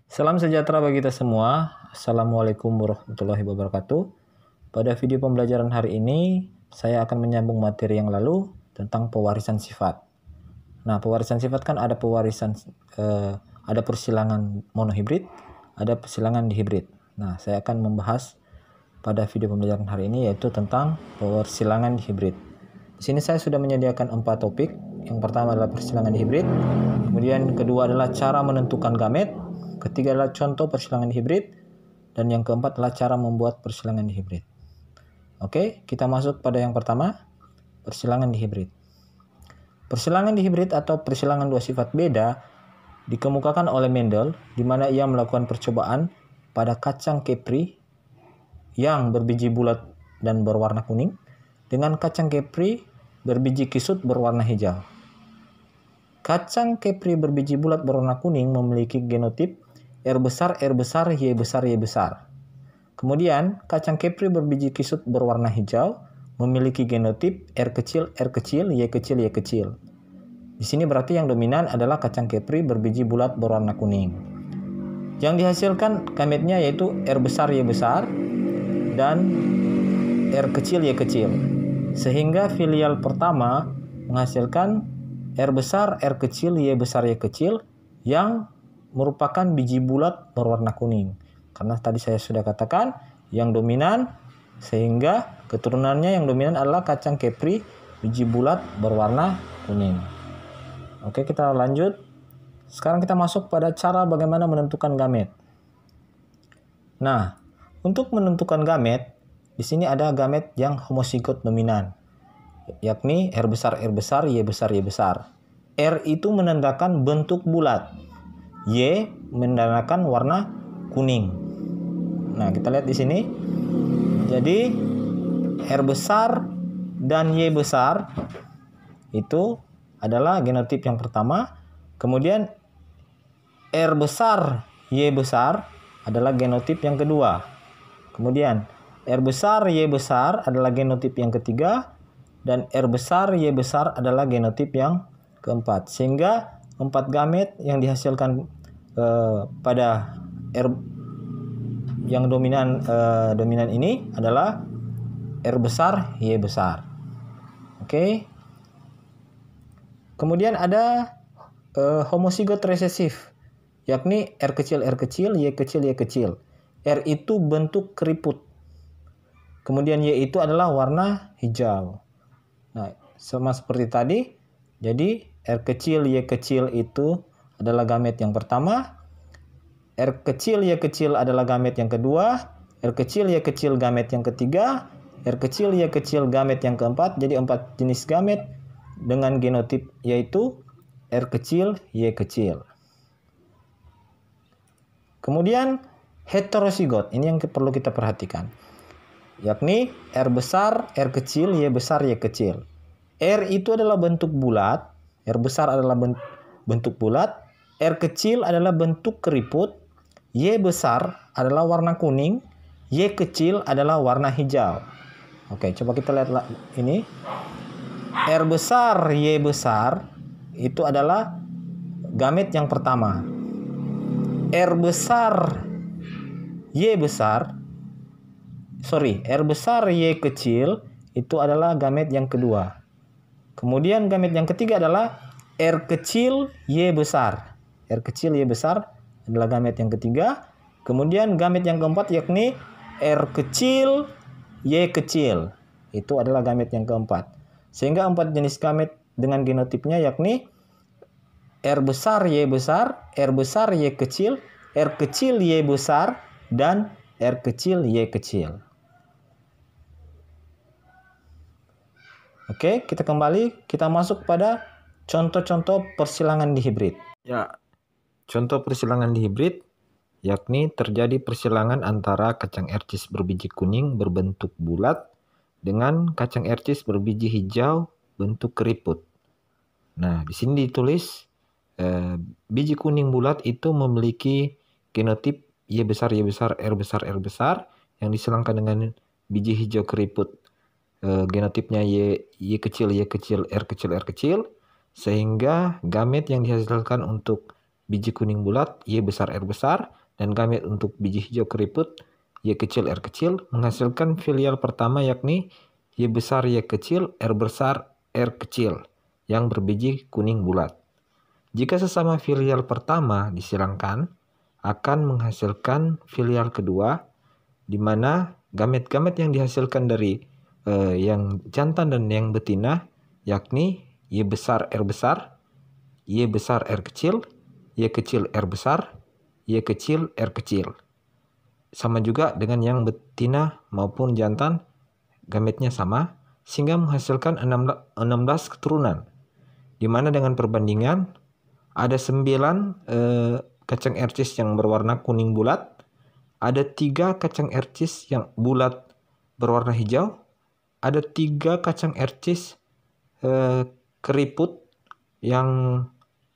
Salam sejahtera bagi kita semua. Assalamualaikum warahmatullahi wabarakatuh. Pada video pembelajaran hari ini, saya akan menyambung materi yang lalu tentang pewarisan sifat. Nah, pewarisan sifat kan ada ada persilangan monohibrid, ada persilangan dihibrid. Nah, saya akan membahas pada video pembelajaran hari ini yaitu tentang persilangan dihibrid. Di sini saya sudah menyediakan 4 topik. Yang pertama adalah persilangan dihibrid, kemudian kedua adalah cara menentukan gamet, ketiga adalah contoh persilangan dihibrid, dan yang keempat adalah cara membuat persilangan dihibrid. Oke, kita masuk pada yang pertama, persilangan dihibrid. Persilangan dihibrid atau persilangan dua sifat beda dikemukakan oleh Mendel, di mana ia melakukan percobaan pada kacang kepri yang berbiji bulat dan berwarna kuning dengan kacang kepri berbiji kisut berwarna hijau. Kacang kepri berbiji bulat berwarna kuning memiliki genotip R besar, R besar, Y besar, Y besar. Kemudian, kacang kepri berbiji kisut berwarna hijau memiliki genotip R kecil, R kecil, Y kecil, Y kecil. Di sini berarti yang dominan adalah kacang kepri berbiji bulat berwarna kuning. Yang dihasilkan gametnya yaitu R besar, Y besar, dan R kecil, Y kecil. Sehingga filial pertama menghasilkan R besar, R kecil, Y besar, Y kecil yang merupakan biji bulat berwarna kuning. Karena tadi saya sudah katakan yang dominan, sehingga keturunannya yang dominan adalah kacang kepri biji bulat berwarna kuning. Oke, kita lanjut. Sekarang kita masuk pada cara bagaimana menentukan gamet. Nah, untuk menentukan gamet, di sini ada gamet yang homozigot dominan, yakni R besar, R besar, Y besar, Y besar. R itu menandakan bentuk bulat, Y menandakan warna kuning. Nah, kita lihat di sini. Jadi R besar dan Y besar itu adalah genotip yang pertama. Kemudian R besar, Y besar adalah genotip yang kedua. Kemudian R besar, Y besar adalah genotip yang ketiga, dan R besar, Y besar adalah genotip yang keempat. Sehingga 4 gamet yang dihasilkan pada R yang dominan ini adalah R besar, Y besar. Oke. Kemudian ada homozigot resesif, yakni R kecil, R kecil, Y kecil, Y kecil. R itu bentuk keriput. Kemudian Y itu adalah warna hijau. Nah, sama seperti tadi. Jadi R kecil, Y kecil itu adalah gamet yang pertama. R kecil, Y kecil adalah gamet yang kedua. R kecil, Y kecil gamet yang ketiga. R kecil, Y kecil gamet yang keempat. Jadi 4 jenis gamet dengan genotip yaitu R kecil, Y kecil. Kemudian heterozigot, ini yang perlu kita perhatikan, yakni R besar, R kecil, Y besar, Y kecil. R itu adalah bentuk bulat, R besar adalah bentuk bulat, R kecil adalah bentuk keriput, Y besar adalah warna kuning, Y kecil adalah warna hijau. Oke, coba kita lihat ini. R besar, Y besar itu adalah gamet yang pertama. R besar, Y besar, R besar, Y kecil itu adalah gamet yang kedua. Kemudian gamet yang ketiga adalah R kecil, Y besar. R kecil, Y besar adalah gamet yang ketiga. Kemudian gamet yang keempat yakni R kecil, Y kecil. Itu adalah gamet yang keempat. Sehingga 4 jenis gamet dengan genotipnya yakni R besar, Y besar, R besar, Y kecil, R kecil, Y besar, dan R kecil, Y kecil. Oke, kita kembali. Kita masuk pada contoh-contoh persilangan dihibrid. Ya, contoh persilangan dihibrid yakni terjadi persilangan antara kacang ercis berbiji kuning berbentuk bulat dengan kacang ercis berbiji hijau bentuk keriput. Nah, di sini ditulis biji kuning bulat itu memiliki genotip Y besar, Y besar, R besar, R besar, yang disilangkan dengan biji hijau keriput. Genotipnya Y kecil, Y kecil, R kecil, R kecil. Sehingga gamet yang dihasilkan untuk biji kuning bulat Y besar, R besar, dan gamet untuk biji hijau keriput Y kecil R kecil menghasilkan filial pertama yakni Y besar Y kecil R besar R kecil yang berbiji kuning bulat. Jika sesama filial pertama disilangkan, akan menghasilkan filial kedua, di mana gamet-gamet yang dihasilkan dari yang jantan dan yang betina, yakni Y besar R besar, Y besar R kecil, Y kecil R besar, Y kecil R kecil. Sama juga dengan yang betina maupun jantan, gametnya sama, sehingga menghasilkan 16 keturunan. Di mana dengan perbandingan ada 9 kacang ercis yang berwarna kuning bulat, ada 3 kacang ercis yang bulat berwarna hijau, ada 3 kacang ercis keriput yang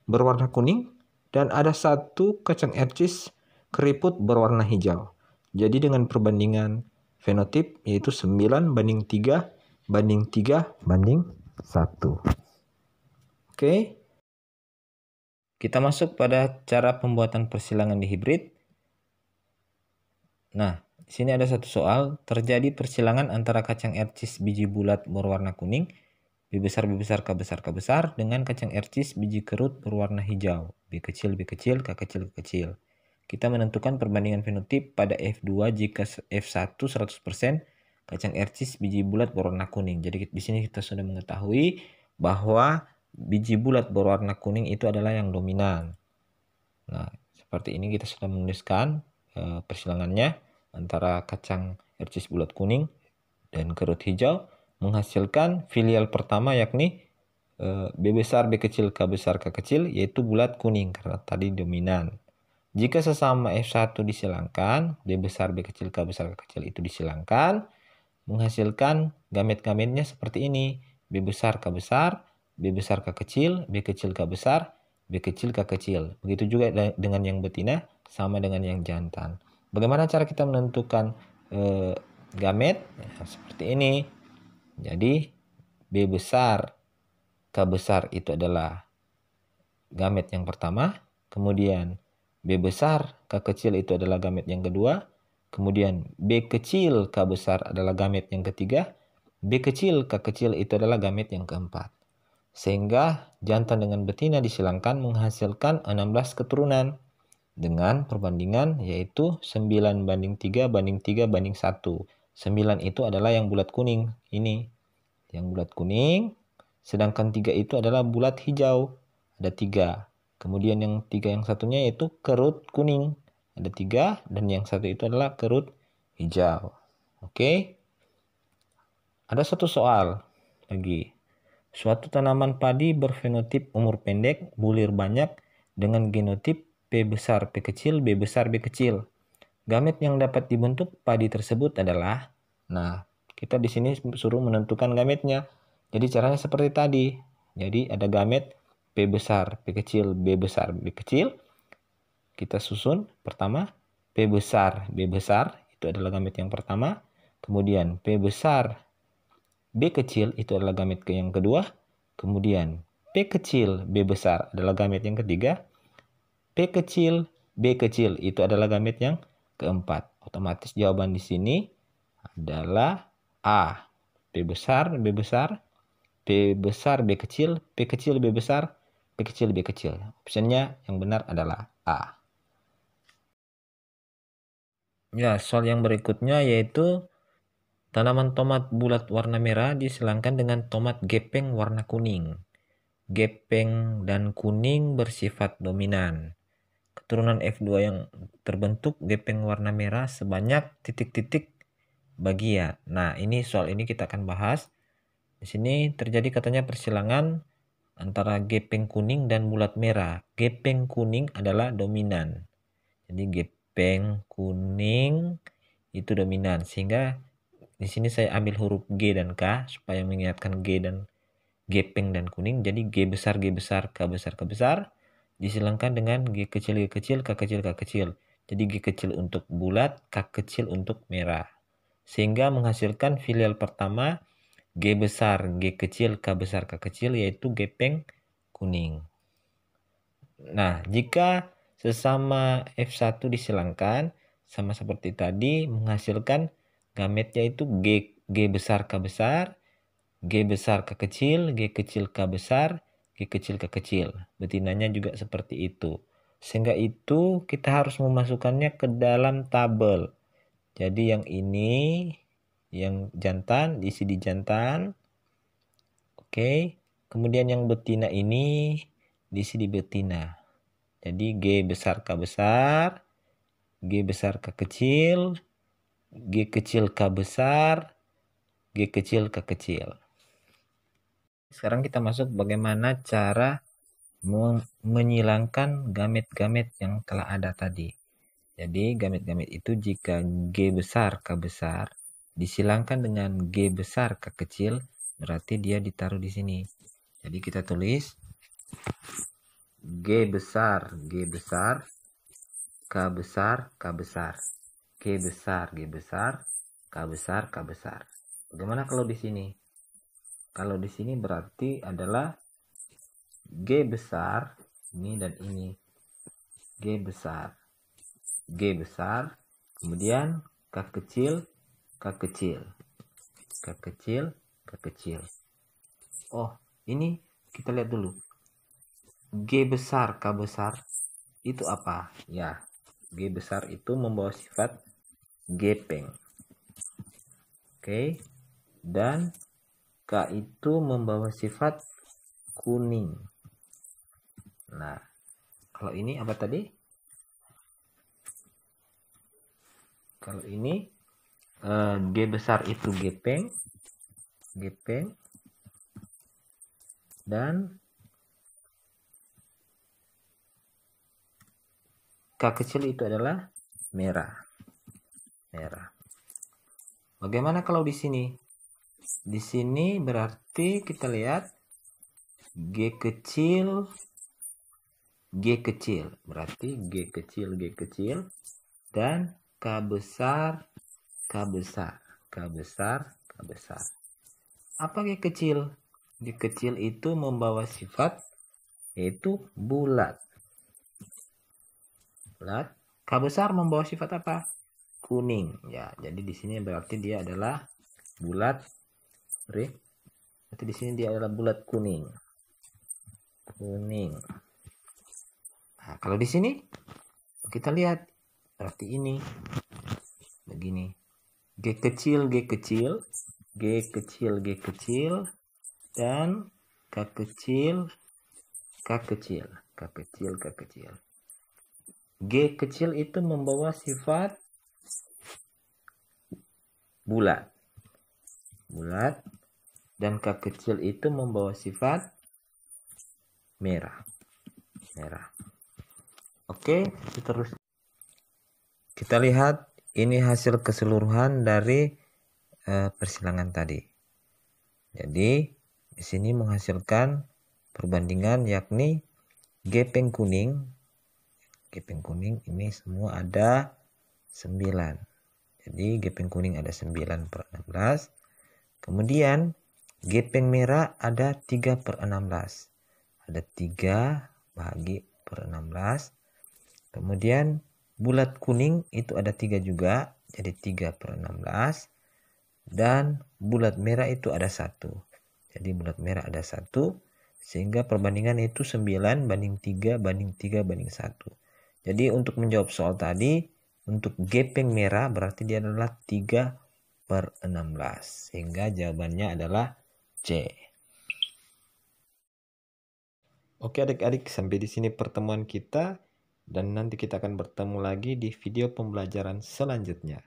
berwarna kuning, dan ada 1 kacang ercis keriput berwarna hijau. Jadi dengan perbandingan fenotip yaitu 9 banding 3 banding 3 banding 1. Oke. Kita masuk pada cara pembuatan persilangan di hibrid. Nah, di sini ada satu soal, terjadi persilangan antara kacang ercis biji bulat berwarna kuning, B besar, B besar, K besar, K besar, dengan kacang ercis biji kerut berwarna hijau, B kecil, B kecil, K kecil, K kecil. Kita menentukan perbandingan fenotip pada F2 jika F1 100% kacang ercis biji bulat berwarna kuning. Jadi di sini kita sudah mengetahui bahwa biji bulat berwarna kuning itu adalah yang dominan. Nah, seperti ini kita sudah menuliskan persilangannya antara kacang ercis bulat kuning dan kerut hijau menghasilkan filial pertama yakni B besar, B kecil, K besar, K kecil, yaitu bulat kuning karena tadi dominan. Jika sesama F1 disilangkan, B besar, B kecil, K besar, K kecil itu disilangkan, menghasilkan gamet-gametnya seperti ini. B besar, K besar, B besar, K kecil, B kecil, K besar, B kecil, K kecil. Begitu juga dengan yang betina, sama dengan yang jantan. Bagaimana cara kita menentukan gamet? Nah, seperti ini. Jadi, B besar, K besar itu adalah gamet yang pertama, kemudian B besar, K kecil itu adalah gamet yang kedua, kemudian B kecil, K besar adalah gamet yang ketiga, B kecil, K kecil itu adalah gamet yang keempat. Sehingga jantan dengan betina disilangkan menghasilkan 16 keturunan dengan perbandingan yaitu 9 banding 3 banding 3 banding 1. 9 itu adalah yang bulat kuning, ini yang bulat kuning, sedangkan 3 itu adalah bulat hijau, ada 3. Kemudian yang 3 yang satunya yaitu kerut kuning, ada 3, dan yang satu itu adalah kerut hijau. Oke. Ada satu soal lagi. Suatu tanaman padi berfenotip umur pendek, bulir banyak, dengan genotip P besar, P kecil, B besar, B kecil. Gamet yang dapat dibentuk padi tersebut adalah, nah, kita di sini suruh menentukan gametnya. Jadi caranya seperti tadi. Jadi ada gamet P besar, P kecil, B besar, B kecil. Kita susun pertama P besar, B besar, itu adalah gamet yang pertama. Kemudian P besar, B kecil itu adalah gamet yang kedua. Kemudian P kecil, B besar adalah gamet yang ketiga. P kecil, B kecil itu adalah gamet yang keempat. Otomatis jawaban di sini adalah A. P besar, B besar, P besar, B kecil, P kecil, B besar, P kecil, B kecil. Opsinya yang benar adalah A. Ya, soal yang berikutnya yaitu tanaman tomat bulat warna merah disilangkan dengan tomat gepeng warna kuning. Gepeng dan kuning bersifat dominan. Keturunan F2 yang terbentuk gepeng warna merah sebanyak titik-titik bagian. Nah, ini soal ini kita akan bahas. Di sini terjadi katanya persilangan antara gepeng kuning dan bulat merah. Gepeng kuning adalah dominan. Jadi gepeng kuning itu dominan, sehingga di sini saya ambil huruf G dan K supaya mengingatkan G dan gepeng dan kuning. Jadi G besar, G besar, K besar, K besar disilangkan dengan G kecil, G kecil, K kecil, K kecil. Jadi G kecil untuk bulat, K kecil untuk merah. Sehingga menghasilkan filial pertama G besar, G kecil, K besar, K kecil, yaitu gepeng kuning. Nah, jika sesama F1 disilangkan, sama seperti tadi menghasilkan gametnya itu G besar K besar, G besar K kecil, G kecil K besar, G kecil K kecil. Betinanya juga seperti itu. Sehingga itu kita harus memasukkannya ke dalam tabel. Jadi yang ini, yang jantan, diisi di jantan. Oke. Kemudian yang betina ini, diisi di betina. Jadi G besar K besar, G besar K kecil, G kecil K besar, G kecil K kecil. Sekarang kita masuk bagaimana cara menyilangkan gamet-gamet yang telah ada tadi. Jadi gamet-gamet itu jika G besar K besar disilangkan dengan G besar K kecil, berarti dia ditaruh di sini. Jadi kita tulis G besar K besar, K besar, G besar K besar. Bagaimana kalau di sini? Kalau di sini berarti adalah G besar ini dan ini. G besar, kemudian K kecil, K kecil. Oh, ini kita lihat dulu. G besar, K besar itu apa? Ya, G besar itu membawa sifat gepeng. Oke. Dan K itu membawa sifat kuning. Nah, kalau ini apa tadi? Kalau ini G besar itu gepeng, dan K kecil itu adalah merah. Bagaimana kalau di sini? Di sini berarti kita lihat G kecil, berarti G kecil, dan K besar. Apa G kecil? G kecil itu membawa sifat yaitu bulat. K besar membawa sifat apa? Kuning. Ya, jadi di sini berarti dia adalah bulat. Berarti di sini dia adalah bulat kuning. Nah, kalau di sini kita lihat berarti ini begini. G kecil, dan K kecil. G kecil itu membawa sifat bulat, dan K kecil itu membawa sifat merah. Oke, terus kita lihat ini hasil keseluruhan dari persilangan tadi. Jadi di sini menghasilkan perbandingan yakni gepeng kuning ini semua ada 9. Jadi gepeng kuning ada 9/16. Kemudian gepeng merah ada 3/16. Ada 3 bahagi per 16. Kemudian bulat kuning itu ada 3 juga, jadi 3/16. Dan bulat merah itu ada 1. Jadi bulat merah ada 1, sehingga perbandingan itu 9:3/1. Jadi untuk menjawab soal tadi, untuk gepeng merah berarti dia adalah 3/16. Sehingga jawabannya adalah C. Oke adik-adik, sampai di sini pertemuan kita. Dan nanti kita akan bertemu lagi di video pembelajaran selanjutnya.